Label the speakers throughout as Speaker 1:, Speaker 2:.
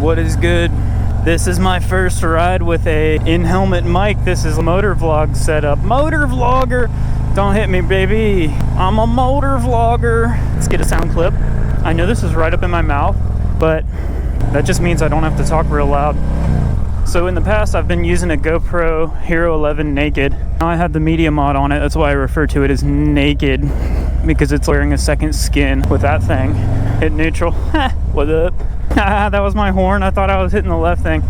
Speaker 1: What is good? This is my first ride with a in-helmet mic. This is a motor vlog setup. Motor vlogger! Don't hit me, baby. I'm a motor vlogger. Let's get a sound clip. I know this is right up in my mouth, but that just means I don't have to talk real loud. So in the past, I've been using a GoPro Hero 11 Naked. Now I have the media mod on it. That's why I refer to it as Naked, because it's wearing a second skin with that thing. Hit neutral. What up? That was my horn. I thought I was hitting the left thing.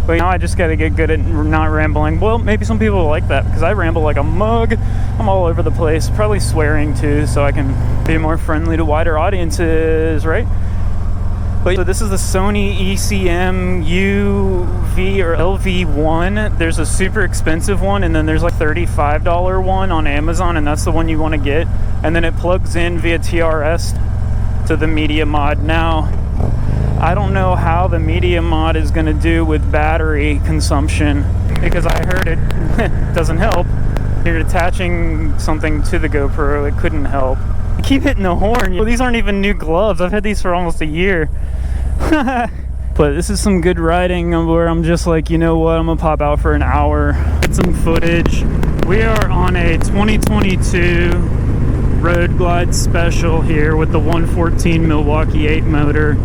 Speaker 1: But now I just gotta get good at not rambling. Well, maybe some people will like that, because I ramble like a mug. I'm all over the place, probably swearing too, so I can be more friendly to wider audiences, right? But so this is the Sony ECM UV or LV1. There's a super expensive one, and then there's like $35 one on Amazon, and that's the one you want to get. And then it plugs in via TRS to the media mod. Now, I don't know how the media mod is going to do with battery consumption, because I heard it doesn't help. You're attaching something to the GoPro, it couldn't help. I keep hitting the horn. Well, these aren't even new gloves. I've had these for almost a year. But this is some good riding where I'm just like, you know what, I'm gonna pop out for an hour, get some footage. We are on a 2022 Road Glide Special here with the 114 Milwaukee 8 motor.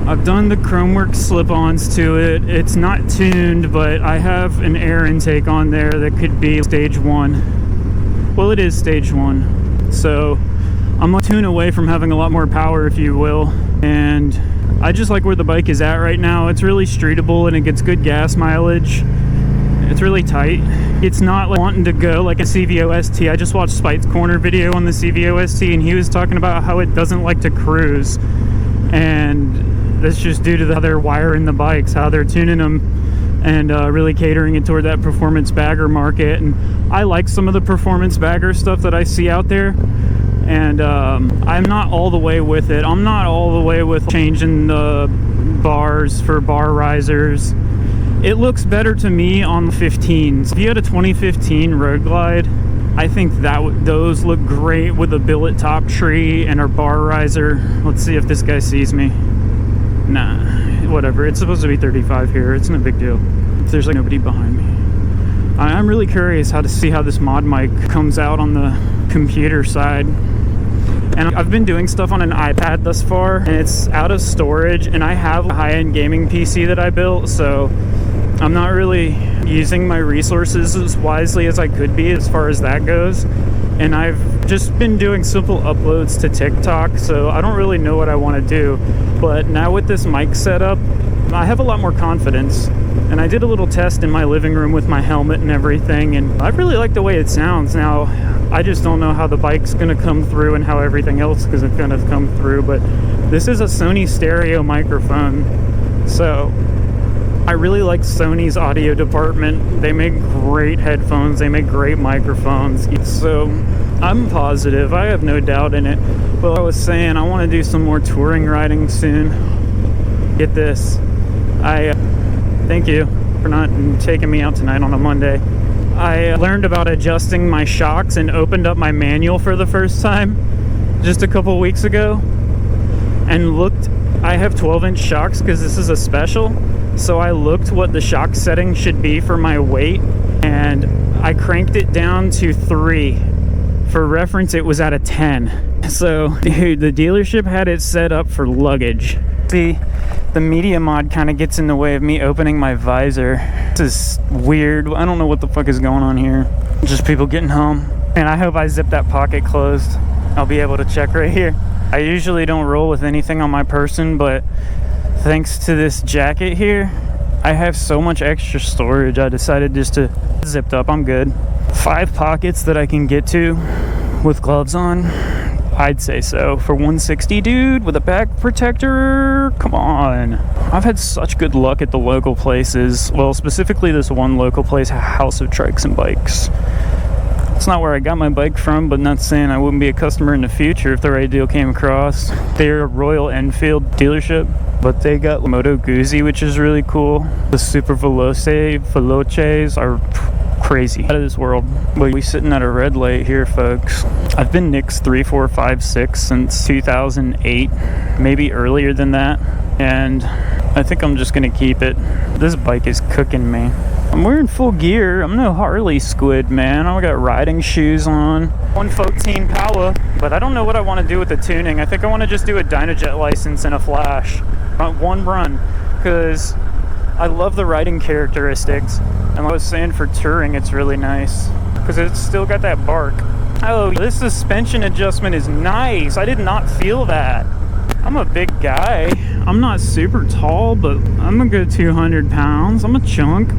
Speaker 1: I've done the Chromeworks slip-ons to it. It's not tuned, but I have an air intake on there that could be stage 1. Well, it is stage 1. So I'm a tune away from having a lot more power, if you will. And I just like where the bike is at right now. It's really streetable and it gets good gas mileage. It's really tight. It's not like wanting to go like a CVO ST. I just watched Spite's Corner video on the CVO ST, and he was talking about how it doesn't like to cruise. And that's just due to how they're wiring the bikes, how they're tuning them, and really catering it toward that performance bagger market. And I like some of the performance bagger stuff that I see out there, and I'm not all the way with it. I'm not all the way with changing the bars for bar risers. It looks better to me on the 15s. If you had a 2015 Road Glide, I think that those look great with a billet top tree and a bar riser. Let's see if this guy sees me. Nah, whatever. It's supposed to be 35 here. It's no big deal. There's like nobody behind me. I'm really curious how to see how this mod mic comes out on the computer side. And I've been doing stuff on an iPad thus far, and it's out of storage, and I have a high-end gaming PC that I built, so I'm not really using my resources as wisely as I could be as far as that goes. And I've just been doing simple uploads to TikTok, so I don't really know what I want to do. But now with this mic setup, I have a lot more confidence. And I did a little test in my living room with my helmet and everything, and I really like the way it sounds. Now, I just don't know how the bike's going to come through and how everything else is going to come through, but this is a Sony stereo microphone. So I really like Sony's audio department. They make great headphones, they make great microphones. So I'm positive, I have no doubt in it. But I was saying, I want to do some more touring riding soon. Get this. Thank you for not taking me out tonight on a Monday. I learned about adjusting my shocks and opened up my manual for the first time just a couple weeks ago and looked. I have 12-inch shocks because this is a special, so I looked what the shock setting should be for my weight, and I cranked it down to 3. For reference, it was at a 10. So, dude, the dealership had it set up for luggage. See, the media mod kind of gets in the way of me opening my visor. This is weird. I don't know what the fuck is going on here. Just people getting home. And I hope I zip that pocket closed. I'll be able to check right here. I usually don't roll with anything on my person, but thanks to this jacket here, I have so much extra storage. I decided just to zip up. I'm good. 5 pockets that I can get to with gloves on. I'd say so. For 160, dude, with a back protector, come on. I've had such good luck at the local places. Well, specifically this one local place, House of Trikes and Bikes. It's not where I got my bike from, but not saying I wouldn't be a customer in the future if the right deal came across. They're a Royal Enfield dealership, but they got Moto Guzzi, which is really cool. The Super Veloces are crazy, out of this world. But we sitting at a red light here, folks. I've been Nick's 3, 4, 5, 6 since 2008, maybe earlier than that. And I think I'm just gonna keep it. This bike is cooking me. I'm wearing full gear. I'm no Harley squid, man. I got riding shoes on. 114 power, but I don't know what I want to do with the tuning. I think I want to just do a Dynajet license and a flash. One run, because I love the riding characteristics. And like I was saying, for touring, it's really nice, because it's still got that bark. Oh, this suspension adjustment is nice. I did not feel that. I'm a big guy. I'm not super tall, but I'm a good 200 pounds. I'm a chunk.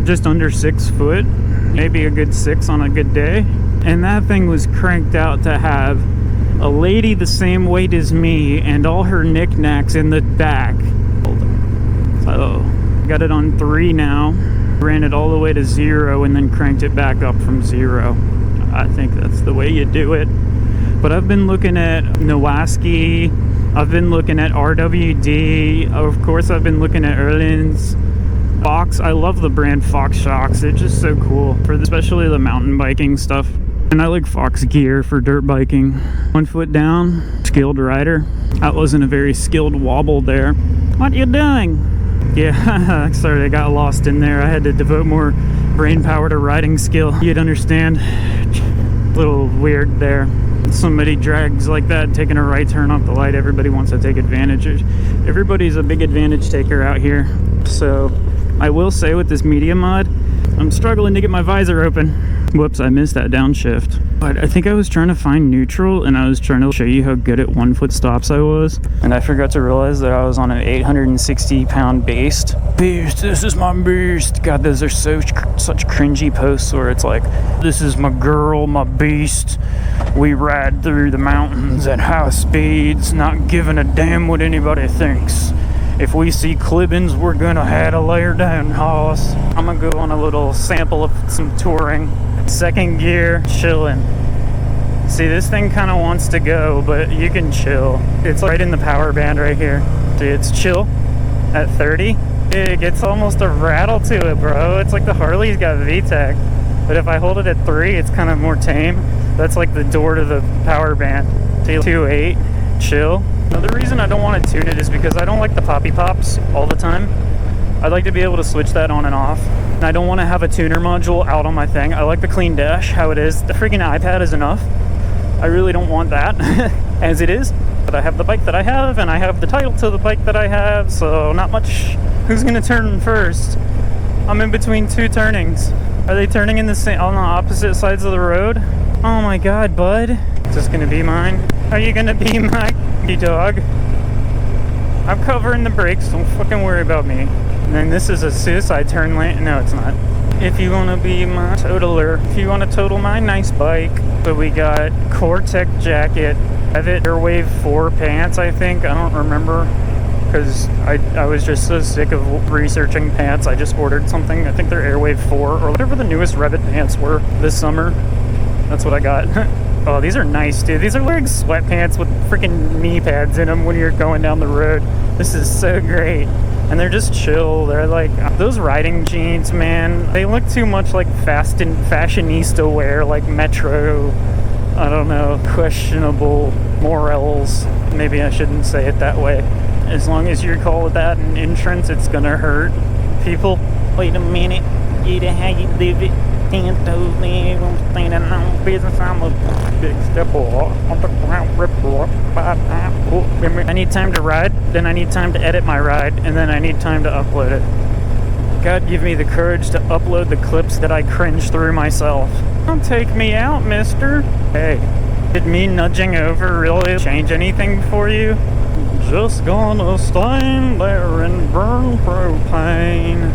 Speaker 1: Just under 6 foot. Maybe a good 6 on a good day. And that thing was cranked out to have a lady the same weight as me and all her knickknacks in the back. So, got it on 3 now. Ran it all the way to 0 and then cranked it back up from 0. I think that's the way you do it. But I've been looking at Nowaski. I've been looking at RWD. Of course, I've been looking at Erlin's. Fox. I love the brand Fox shocks. They're just so cool, for especially the mountain biking stuff. And I like Fox gear for dirt biking. 1 foot down, skilled rider. That wasn't a very skilled wobble there. What you doing? Yeah, sorry, I got lost in there. I had to devote more brain power to riding skill. You'd understand. A little weird there. Somebody drags like that, taking a right turn off the light. Everybody wants to take advantage. Everybody's a big advantage taker out here. So I will say, with this media mod, I'm struggling to get my visor open. Whoops, I missed that downshift. But I think I was trying to find neutral, and I was trying to show you how good at 1 foot stops I was. And I forgot to realize that I was on an 860 pound beast. Beast, this is my beast. God, those are such cringy posts where it's like, this is my girl, my beast. We ride through the mountains at high speeds, not giving a damn what anybody thinks. If we see clippings, we're gonna have to lay her down, hoss. I'm gonna go on a little sample of some touring. 2nd gear, chilling. See, this thing kind of wants to go, but you can chill. It's right in the power band right here. See, it's chill at 30. It gets almost a rattle to it, bro. It's like the Harley's got VTEC. But if I hold it at 3, it's kind of more tame. That's like the door to the power band. See, 2.8, chill. Now, the reason I don't want to tune it is because I don't like the poppy pops all the time. I'd like to be able to switch that on and off. And I don't want to have a tuner module out on my thing. I like the clean dash, how it is. The freaking iPad is enough. I really don't want that as it is. But I have the bike that I have, and I have the title to the bike that I have, so not much. Who's going to turn first? I'm in between 2 turnings. Are they turning in the same, on the opposite sides of the road? Oh my god, bud. Is this going to be mine? Are you going to be my dog? I'm covering the brakes, don't fucking worry about me. And then this is a suicide turn lane. No, it's not. If you want to be my totaler, if you want to total my nice bike. So we got Core-Tech jacket. I have it Airwave 4 pants, I think. I don't remember, because I was just so sick of researching pants. I just ordered something. I think they're Airwave 4 or whatever the newest Revit pants were this summer. That's what I got. Oh, these are nice, dude. These are like sweatpants with freaking knee pads in them when you're going down the road. This is so great. And they're just chill. They're like, those riding jeans, man, they look too much like fashionista wear, like Metro, I don't know, questionable morals. Maybe I shouldn't say it that way. As long as you call that an entrance, it's gonna hurt people. Wait a minute, get it how you live it. 10 toes in, I'm standing on business. I'm a big step on the ground, rip up. I need time to ride, then I need time to edit my ride, and then I need time to upload it. God give me the courage to upload the clips that I cringe through myself. Don't take me out, mister. Hey, did me nudging over really change anything for you? Just gonna stand there and burn propane.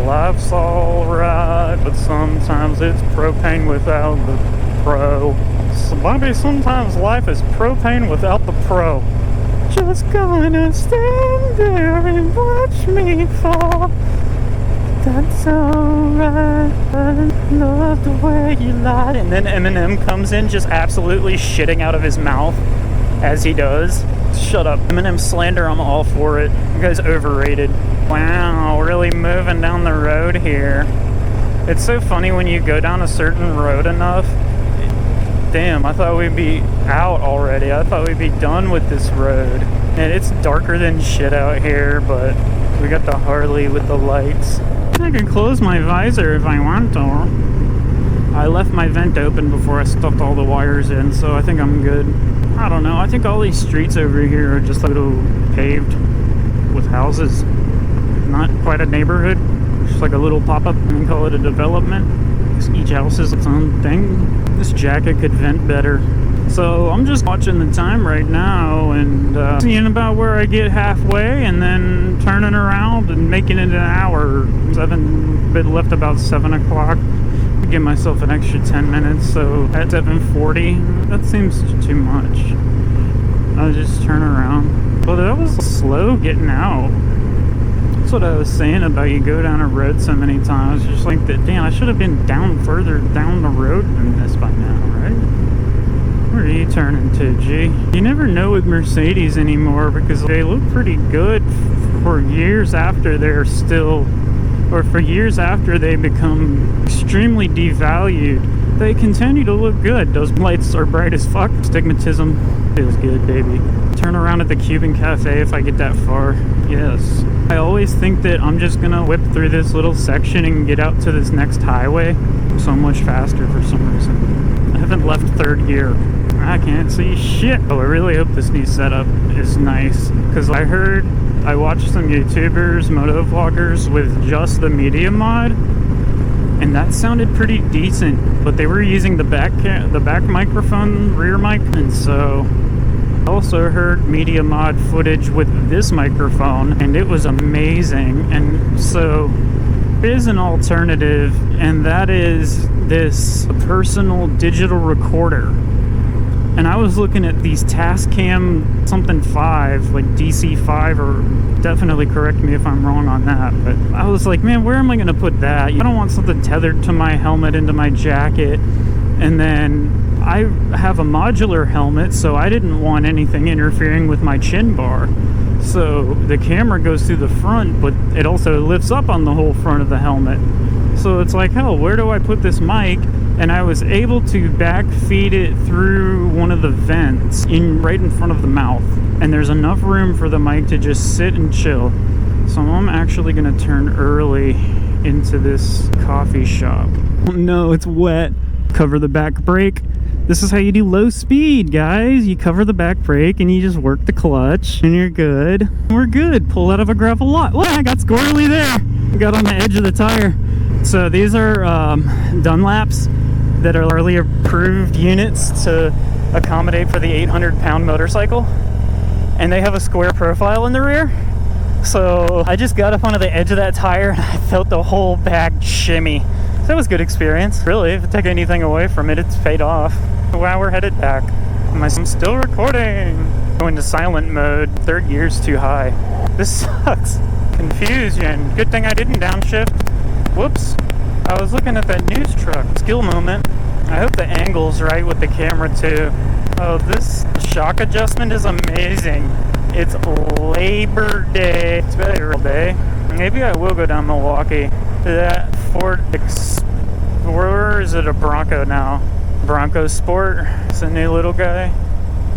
Speaker 1: Life's alright, but sometimes it's propane without the pro. So maybe sometimes life is propane without the pro. Just gonna stand there and watch me fall. That's alright, I love the way you lie. And then Eminem comes in just absolutely shitting out of his mouth as he does. Shut up. Eminem slander, I'm all for it. You guys overrated. Wow, really moving down the road here. It's so funny when you go down a certain road enough. Damn, I thought we'd be out already. I thought we'd be done with this road. And it's darker than shit out here, but We got the Harley with the lights. I can close my visor if I want to. I left my vent open before I stuffed all the wires in, so I think I'm good. I don't know, I think all these streets over here are just a little paved with houses. Not quite a neighborhood, just like a little pop-up, and call it a development. Each house is its own thing. This jacket could vent better. So I'm just watching the time right now and seeing about where I get halfway and then turning around and making it an hour. I've been left about 7 o'clock. Give myself an extra 10 minutes, so at 7:40, that seems too much. I'll just turn around. Well, that was slow getting out. That's what I was saying about you go down a road so many times. Just like that, damn, I should have been further down the road than this by now, right? Where are you turning to, G? You never know with Mercedes anymore because they look pretty good for years after they're still, or for years after they become extremely devalued. They continue to look good. Those lights are bright as fuck. Stigmatism feels good, baby. Turn around at the Cuban Cafe if I get that far. Yes. I always think that I'm just gonna whip through this little section and get out to this next highway so much faster for some reason. I haven't left third gear. I can't see shit. Oh, I really hope this new setup is nice, because I watched some YouTubers, moto vloggers with just the media mod, and that sounded pretty decent, but they were using the back microphone, rear mic, and so I also heard media mod footage with this microphone, and it was amazing. And so there is an alternative, and that is this personal digital recorder. And I was looking at these Tascam something 5, like DC5, or definitely correct me if I'm wrong on that, but I was like, man, where am I going to put that? I don't want something tethered to my helmet into my jacket. And then I have a modular helmet, so I didn't want anything interfering with my chin bar. So the camera goes through the front, but it also lifts up on the whole front of the helmet. So it's like, hell, where do I put this mic? And I was able to back feed it through one of the vents right in front of the mouth. And there's enough room for the mic to just sit and chill. So I'm actually gonna turn early into this coffee shop. Oh no, it's wet. Cover the back brake. This is how you do low speed, guys. You cover the back brake and you just work the clutch and you're good. We're good. Pull out of a gravel lot. What? I got squirrely there. Got on the edge of the tire. So these are Dunlops that are early approved units to accommodate for the 800-pound motorcycle, and they have a square profile in the rear. So I just got up onto the edge of that tire and I felt the whole back shimmy. So that was a good experience. Really, if I take anything away from it, it's paid off. Wow, we're headed back. I'm still recording. Going to silent mode. Third gear's too high. This sucks. Confusion. Good thing I didn't downshift. Whoops. I was looking at that news truck. Skill moment. I hope the angle's right with the camera too. Oh, this shock adjustment is amazing. It's Labor Day. It's been a real day. Maybe I will go down Milwaukee. That Ford Explorer, is it a Bronco now? Bronco Sport. It's a new little guy.